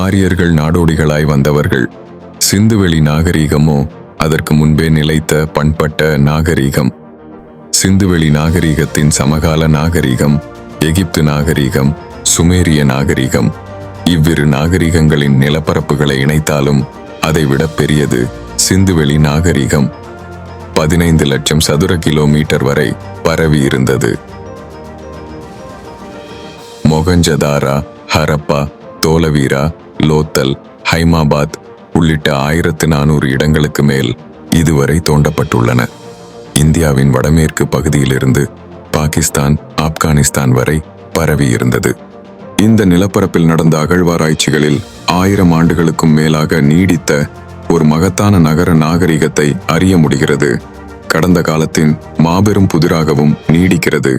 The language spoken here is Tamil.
ஆரியர்கள் நாடோடிகளாய் வந்தவர்கள். சிந்துவெளி நாகரிகமோ அதற்கு முன்பே நிலைத்த பண்பட்ட நாகரிகம். சிந்துவெளி நாகரிகத்தின் சமகால நாகரிகம் எகிப்து நாகரிகம், சுமேரிய நாகரிகம். இவ்விரு நாகரிகங்களின் நிலப்பரப்புகளை இணைத்தாலும் அதைவிட பெரியது சிந்துவெளி நாகரிகம். 15 லட்சம் சதுர கிலோமீட்டர் வரை பரவி இருந்தது. மொகஞ்சதாரா, ஹரப்பா, தோலவீரா, லோத்தல், ஹைமாபாத் உள்ளிட்ட 1400 இடங்களுக்கு மேல் இதுவரை தோண்டப்பட்டுள்ளன. இந்தியாவின் வடமேற்கு பகுதியிலிருந்து பாகிஸ்தான், ஆப்கானிஸ்தான் வரை பரவி இருந்தது. இந்த நிலப்பரப்பில் நடந்த அகழ்வாராய்ச்சிகளில் 1000 ஆண்டுகளுக்கும் மேலாக நீடித்த ஒரு மகத்தான நகர நாகரிகத்தை அறிய முடிகிறது. கடந்த காலத்தின் மாபெரும் புதிராகவும் நீடிக்கிறது.